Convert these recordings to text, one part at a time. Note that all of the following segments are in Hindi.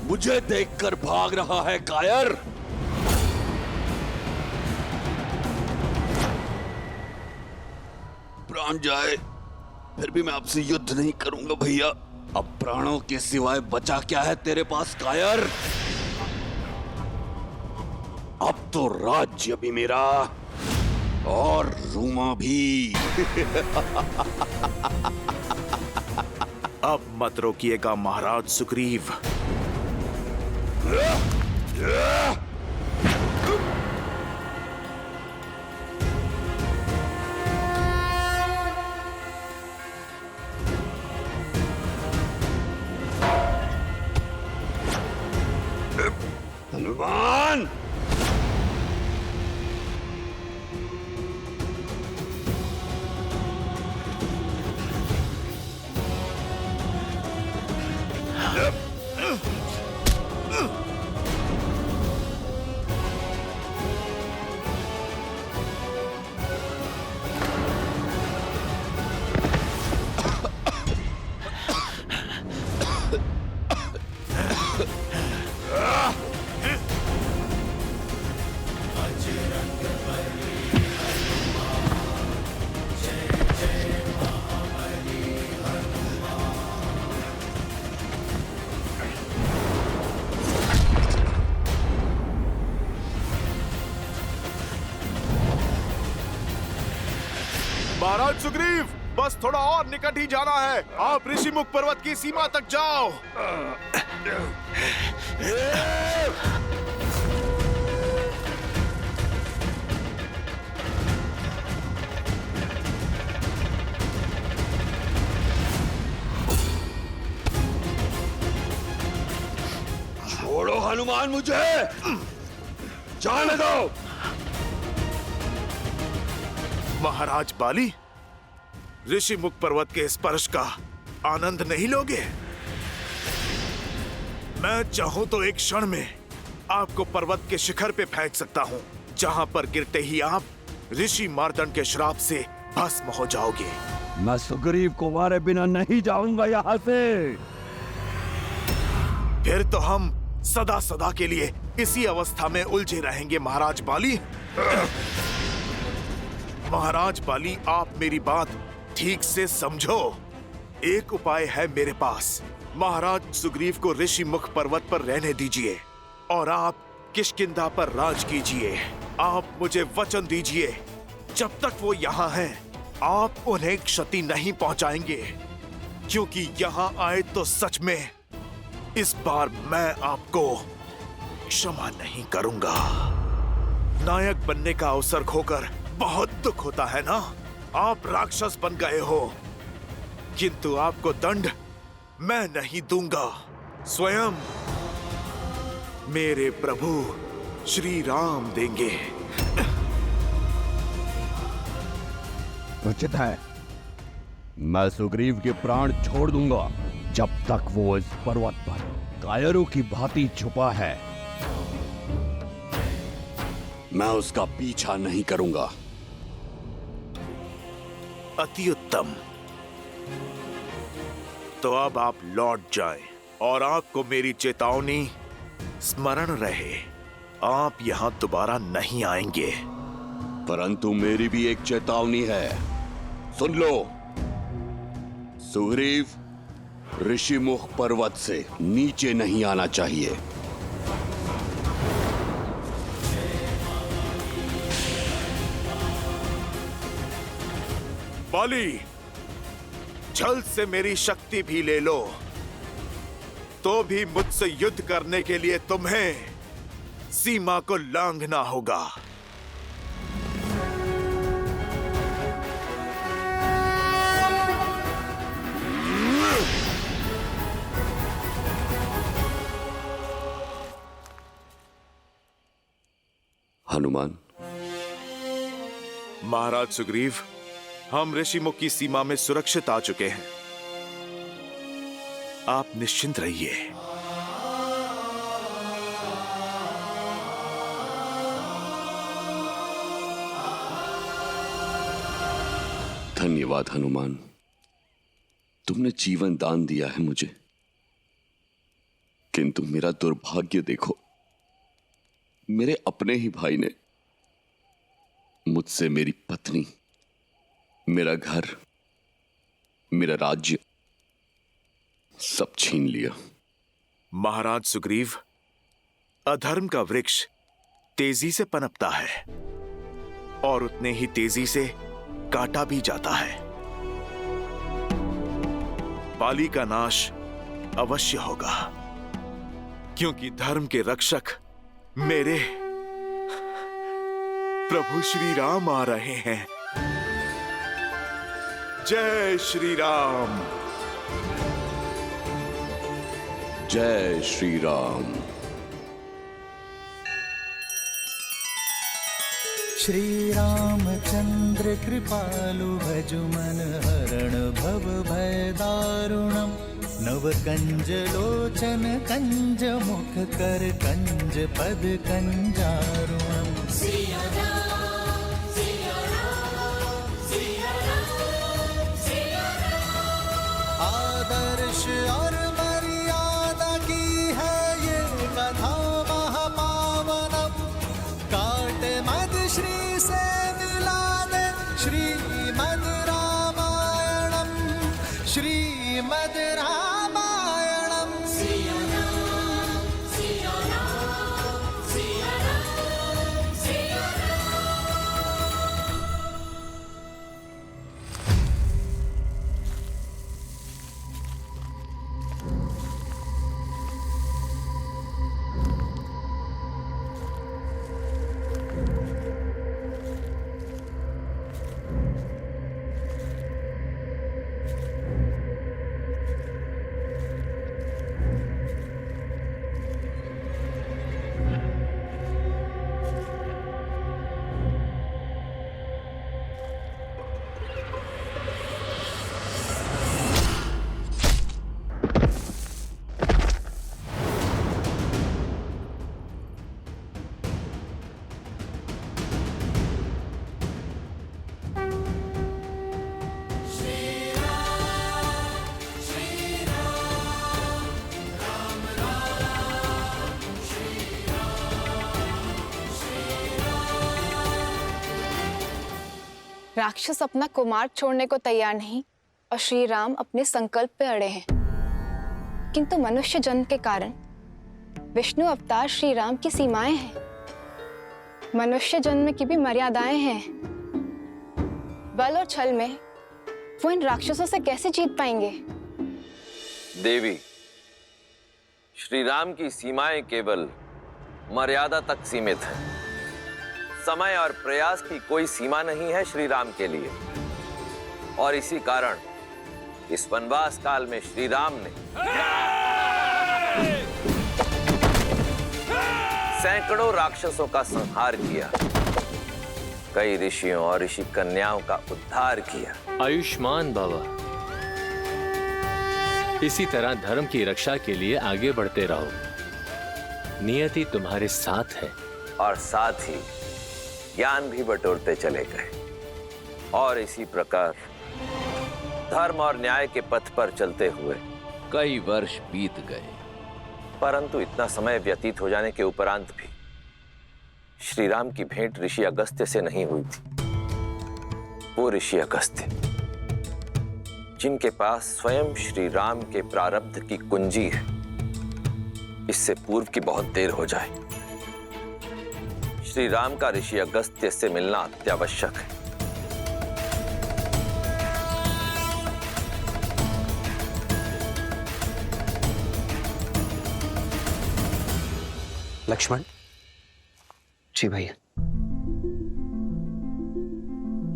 मुझे देखकर भाग रहा है कायर। प्राण जाए फिर भी मैं आपसे युद्ध नहीं करूंगा भैया। अब प्राणों के सिवाय बचा क्या है तेरे पास कायर? अब तो राज्य भी मेरा और रूमा भी। अब मत रोकिएगा महाराज सुग्रीव। हनुमान! महाराज सुग्रीव, बस थोड़ा और निकट ही जाना है। आप ऋषिमुख पर्वत की सीमा तक जाओ। छोड़ो हनुमान मुझे, जाने दो। महाराज बाली, ऋषिमुख पर्वत के स्पर्श का आनंद नहीं लोगे? मैं चाहूं तो एक क्षण में आपको पर्वत के शिखर पे फेंक सकता हूं, जहां पर गिरते ही आप ऋषि मार्तंड के श्राप से भस्म हो जाओगे। मैं सुग्रीव को मारे बिना नहीं जाऊंगा यहाँ से। फिर तो हम सदा सदा के लिए इसी अवस्था में उलझे रहेंगे महाराज बाली। महाराज बाली, आप मेरी बात ठीक से समझो। एक उपाय है मेरे पास। महाराज सुग्रीव को ऋषिमुख पर्वत पर रहने दीजिए और आप किष्किंधा पर राज कीजिए। आप मुझे वचन दीजिए, जब तक वो यहाँ हैं, आप उन्हें क्षति नहीं पहुंचाएंगे, क्योंकि यहाँ आए तो सच में इस बार मैं आपको क्षमा नहीं करूंगा। नायक बनने का अवसर खोकर बहुत दुख होता है ना। आप राक्षस बन गए हो, किंतु आपको दंड मैं नहीं दूंगा। स्वयं मेरे प्रभु श्री राम देंगे। उचित है, मैं सुग्रीव के प्राण छोड़ दूंगा जब तक वो इस पर्वत पर कायरों की भांति छुपा है। मैं उसका पीछा नहीं करूंगा। अति उत्तम। तो अब आप लौट जाएं और आपको मेरी चेतावनी स्मरण रहे, आप यहां दोबारा नहीं आएंगे। परंतु मेरी भी एक चेतावनी है, सुन लो। सुग्रीव ऋषिमुख पर्वत से नीचे नहीं आना चाहिए। बाली, जल्द से मेरी शक्ति भी ले लो, तो भी मुझसे युद्ध करने के लिए तुम्हें सीमा को लांघना होगा। हनुमान। महाराज सुग्रीव, हम ऋषिमुख की सीमा में सुरक्षित आ चुके हैं। आप निश्चिंत रहिए। धन्यवाद हनुमान, तुमने जीवन दान दिया है मुझे। किंतु मेरा दुर्भाग्य देखो, मेरे अपने ही भाई ने मुझसे मेरी पत्नी, मेरा घर, मेरा राज्य सब छीन लिया। महाराज सुग्रीव, अधर्म का वृक्ष तेजी से पनपता है और उतने ही तेजी से काटा भी जाता है। बाली का नाश अवश्य होगा, क्योंकि धर्म के रक्षक मेरे प्रभु श्री राम आ रहे हैं। जय श्री राम। जय श्री राम। श्री रामचंद्र कृपालु भजु मन हरण भव भय दारुणम। नव कंज लोचन कंज मुख कर कंज पद कंजारुणम। आदर्श और मर्यादा की है ये कथा महापावनम। काट मद श्री से मिला दे श्रीमद रामायणम। श्रीमद रामायणम। राक्षस अपना कुमार छोड़ने को तैयार नहीं और श्री राम अपने संकल्प पे अड़े हैं, किंतु मनुष्य जन्म के कारण विष्णु अवतार श्री राम की सीमाएं हैं। मनुष्य जन्म की भी मर्यादाएं हैं। बल और छल में वो इन राक्षसों से कैसे जीत पाएंगे? देवी, श्री राम की सीमाएं केवल मर्यादा तक सीमित हैं। समय और प्रयास की कोई सीमा नहीं है श्री राम के लिए, और इसी कारण इस वनवास काल में श्री राम ने सैकड़ों राक्षसों का संहार किया, कई ऋषियों और ऋषि कन्याओं का उद्धार किया। आयुष्मान भव। इसी तरह धर्म की रक्षा के लिए आगे बढ़ते रहो। नियति तुम्हारे साथ है। और साथ ही ज्ञान भी बटोरते चले गए, और इसी प्रकार धर्म और न्याय के पथ पर चलते हुए कई वर्ष बीत गए, परंतु इतना समय व्यतीत हो जाने के उपरांत भी श्री राम की भेंट ऋषि अगस्त्य से नहीं हुई थी। वो ऋषि अगस्त्य जिनके पास स्वयं श्री राम के प्रारब्ध की कुंजी है, इससे पूर्व की बहुत देर हो जाए। श्री राम का ऋषि अगस्त्य से मिलना अत्यावश्यक है। लक्ष्मण जी भैया,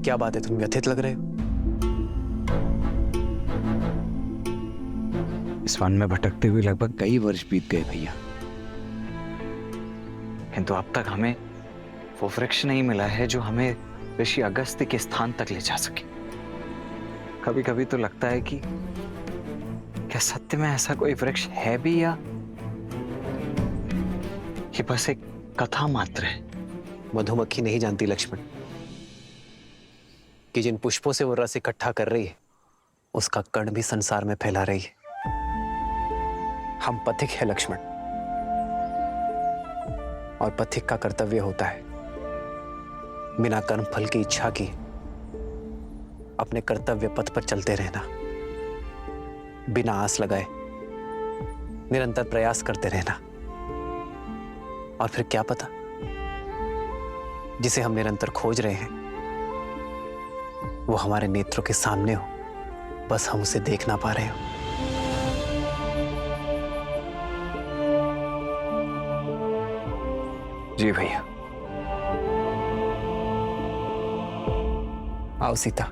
क्या बात है, तुम व्यथित लग रहे हो? इस वन में भटकते हुए लगभग कई वर्ष बीत गए भैया, किंतु अब तक हमें वो वृक्ष नहीं मिला है जो हमें ऋषि अगस्त्य के स्थान तक ले जा सके। कभी कभी तो लगता है कि क्या सत्य में ऐसा कोई वृक्ष है भी, या ये बस एक कथा मात्र है? मधुमक्खी नहीं जानती लक्ष्मण कि जिन पुष्पों से वो रस इकट्ठा कर रही है उसका कण भी संसार में फैला रही है। हम पथिक है लक्ष्मण, और पथिक का कर्तव्य होता है बिना कर्म फल की इच्छा की अपने कर्तव्य पथ पर चलते रहना, बिना आस लगाए निरंतर प्रयास करते रहना। और फिर क्या पता, जिसे हम निरंतर खोज रहे हैं वो हमारे नेत्रों के सामने हो, बस हम उसे देख ना पा रहे हो। जी भैया। आओ सीता।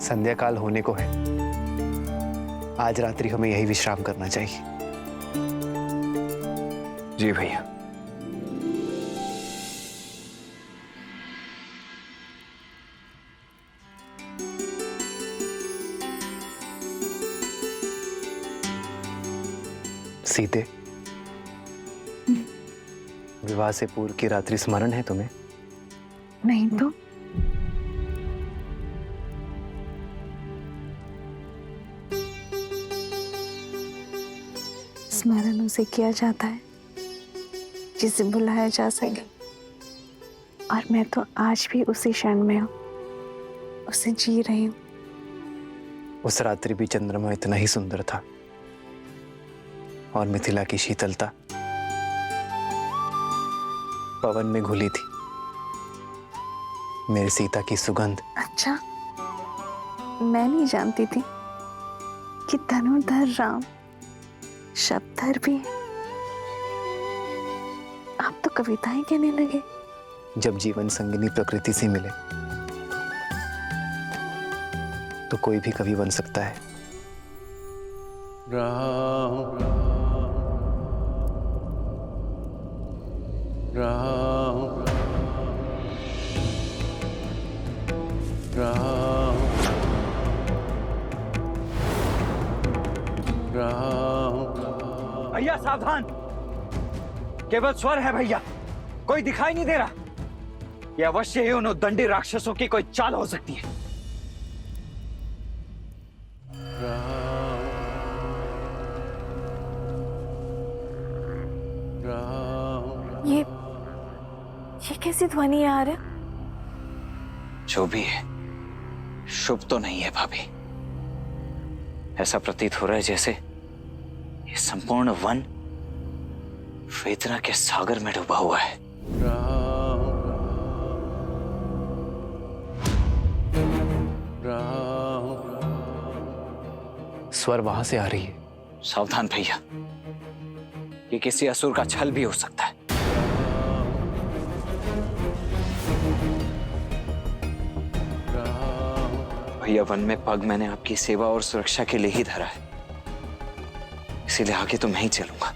संध्या काल होने को है, आज रात्रि हमें यही विश्राम करना चाहिए। जी भैया। सीते, विवाह से पूर्व की रात्रि स्मरण है तुम्हें? नहीं तो। स्मरण उसे किया जाता है जिसे बुलाया जा सके, और मैं तो आज भी उसी क्षण में हूँ, उसे जी रही हूँ। उस रात्रि भी चंद्रमा इतना ही सुंदर था, और मिथिला की शीतलता पवन में घुली थी। मेरी सीता की सुगंध। अच्छा, मैं नहीं जानती थी कि धनुर्धर राम शब्दधर भी है। आप तो कविताएं कहने लगे। जब जीवन संगिनी प्रकृति से मिले तो कोई भी कवि बन सकता है। राम राम राम राम। भैया सावधान, केवल स्वर है भैया, कोई दिखाई नहीं दे रहा। ये अवश्य ही उन उद्दंडी राक्षसों की कोई चाल हो सकती है। ये कैसी ध्वनि आ रहा है? जो भी है, शुभ तो नहीं है भाभी। ऐसा प्रतीत हो रहा है जैसे ये संपूर्ण वन वेदना के सागर में डूबा हुआ है। स्वर वहां से आ रही है। सावधान भैया, ये किसी असुर का छल भी हो सकता है। भैया, वन में पग मैंने आपकी सेवा और सुरक्षा के लिए ही धरा है, इसीलिए आगे तो मैं ही चलूंगा।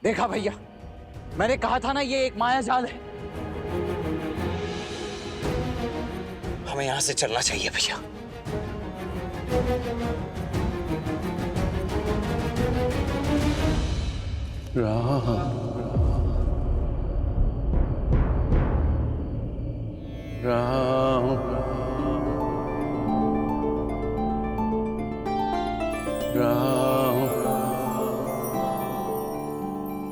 देखा भैया, मैंने कहा था ना ये एक माया जाल है। हमें यहां से चलना चाहिए भैया। राम राम राम।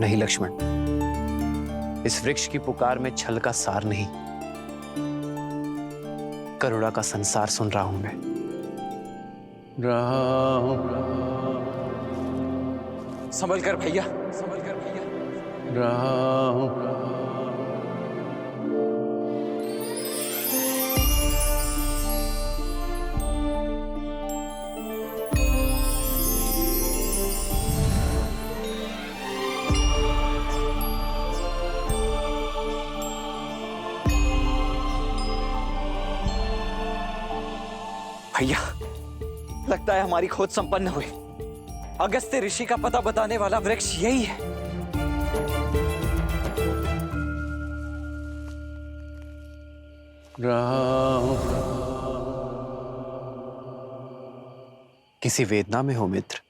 नहीं लक्ष्मण, इस वृक्ष की पुकार में छल का सार नहीं, करुणा का संसार सुन रहा हूं मैं। राम संभल कर भैया, संभल कर भैया। राम भैया, लगता है हमारी खोज संपन्न हुई। अगस्त्य ऋषि का पता बताने वाला वृक्ष यही है। राम। किसी वेदना में हो मित्र?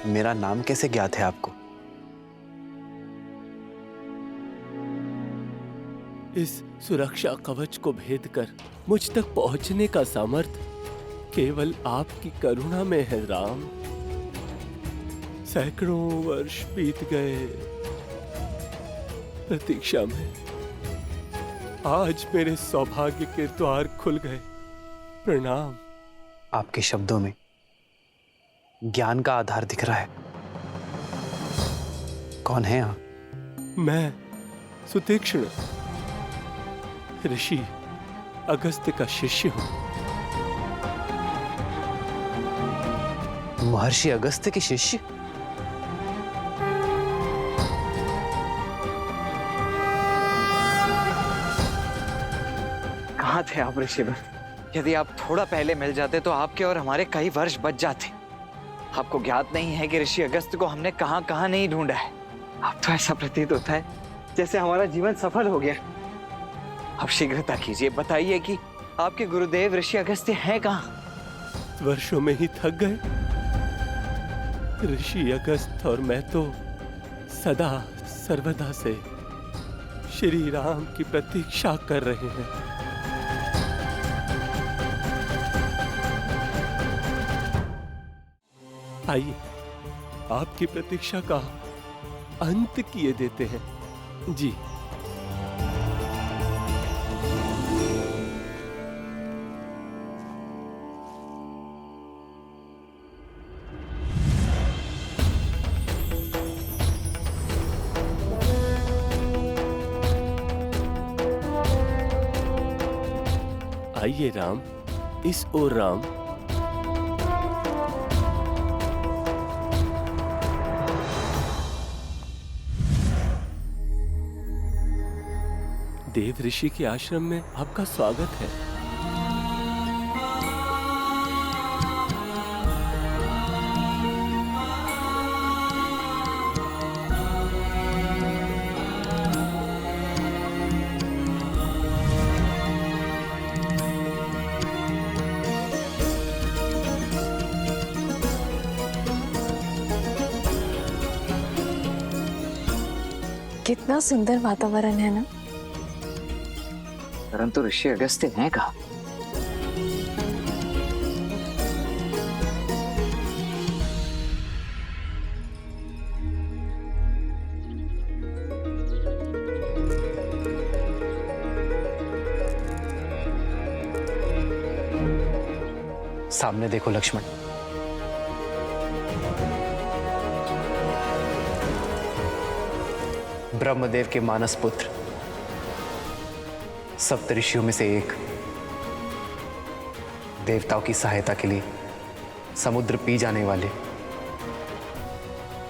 मेरा नाम कैसे ज्ञात है आपको? इस सुरक्षा कवच को भेद कर मुझ तक पहुंचने का सामर्थ्य केवल आपकी करुणा में है राम। सैकड़ों वर्ष बीत गए प्रतीक्षा में, आज मेरे सौभाग्य के द्वार खुल गए। प्रणाम। आपके शब्दों में ज्ञान का आधार दिख रहा है। कौन है आप? मैं सुतीक्ष्ण, ऋषि अगस्त्य का शिष्य हूं। महर्षि अगस्त्य के शिष्य? कहाँ थे आप ऋषिवर? यदि आप थोड़ा पहले मिल जाते तो आपके और हमारे कई वर्ष बच जाते। आपको ज्ञात नहीं है कि ऋषि अगस्त्य को हमने कहां कहां नहीं ढूंढा है। अब तो ऐसा प्रतीत होता है जैसे हमारा जीवन सफल हो गया। अब शीघ्रता कीजिए, बताइए कि आपके गुरुदेव ऋषि अगस्त्य हैं कहां? वर्षों में ही थक गए। ऋषि अगस्त्य और मैं तो सदा सर्वदा से श्री राम की प्रतीक्षा कर रहे हैं। आइए आपकी प्रतीक्षा का अंत किए देते हैं। जी। आइए राम, इस ओर राम। देव ऋषि के आश्रम में आपका स्वागत है। कितना सुंदर वातावरण है ना। परंतु ऋषि अगस्त्य हैं कहाँ? सामने देखो लक्ष्मण। ब्रह्मदेव के मानस पुत्र, सप्तऋषियों में से एक, देवताओं की सहायता के लिए समुद्र पी जाने वाले,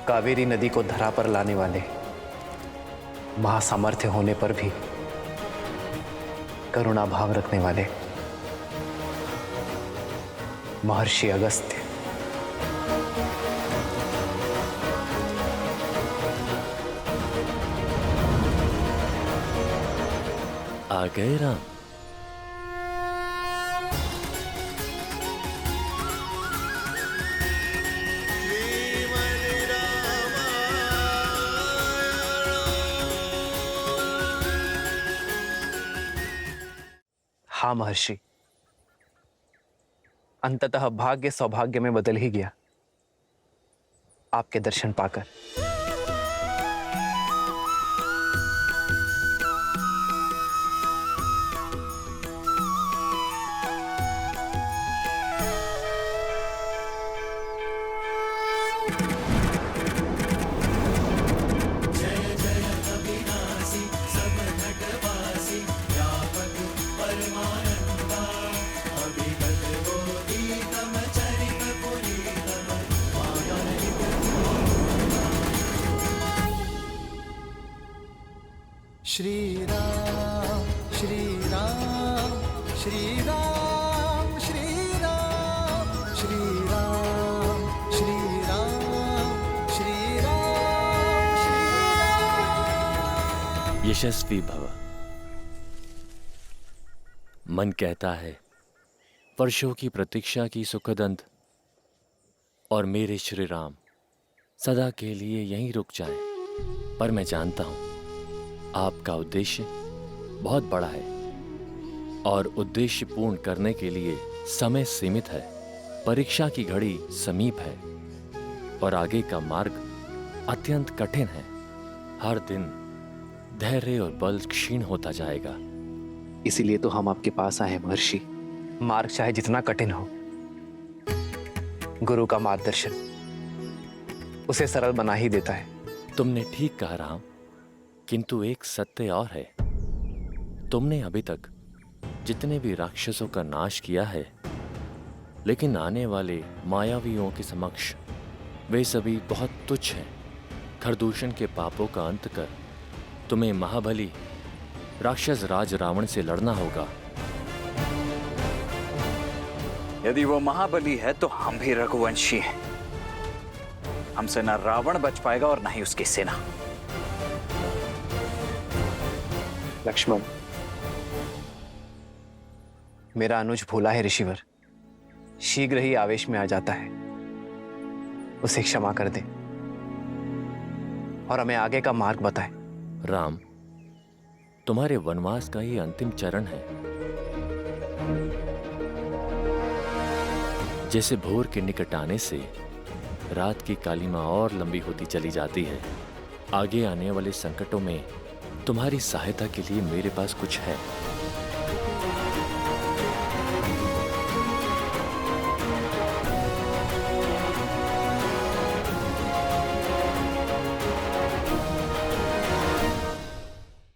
कावेरी नदी को धरा पर लाने वाले, महासामर्थ्य होने पर भी करुणा भाव रखने वाले महर्षि अगस्त्य। आ गए राम। हाँ महर्षि, अंततः भाग्य सौभाग्य में बदल ही गया आपके दर्शन पाकर। श्री राम श्री राम श्री राम श्री राम श्री राम श्री राम श्री राम श्री राम। यशस्वी भव। मन कहता है वर्षों की प्रतीक्षा की सुखद अंत और मेरे श्री राम सदा के लिए यहीं रुक जाएं। पर मैं जानता हूं आपका उद्देश्य बहुत बड़ा है और उद्देश्य पूर्ण करने के लिए समय सीमित है। परीक्षा की घड़ी समीप है और आगे का मार्ग अत्यंत कठिन है। हर दिन धैर्य और बल क्षीण होता जाएगा। इसीलिए तो हम आपके पास आए महर्षि। मार्ग चाहे जितना कठिन हो, गुरु का मार्गदर्शन उसे सरल बना ही देता है। तुमने ठीक कहा राम, किंतु एक सत्य और है। तुमने अभी तक जितने भी राक्षसों का नाश किया है, लेकिन आने वाले मायावियों के समक्ष वे सभी बहुत तुच्छ हैं। खरदूषण के पापों का अंत कर तुम्हें महाबली राक्षस राज रावण से लड़ना होगा। यदि वो महाबली है तो हम भी रघुवंशी हैं। हमसे ना रावण बच पाएगा और ना ही उसकी सेना। लक्ष्मण, मेरा अनुज भोला है ऋषिवर, शीघ्र ही आवेश में आ जाता है। उसे क्षमा कर दे और हमें आगे का मार्ग बताए। राम, तुम्हारे वनवास का ही अंतिम चरण है। जैसे भोर के निकट आने से रात की कालिमा और लंबी होती चली जाती है, आगे आने वाले संकटों में तुम्हारी सहायता के लिए मेरे पास कुछ है।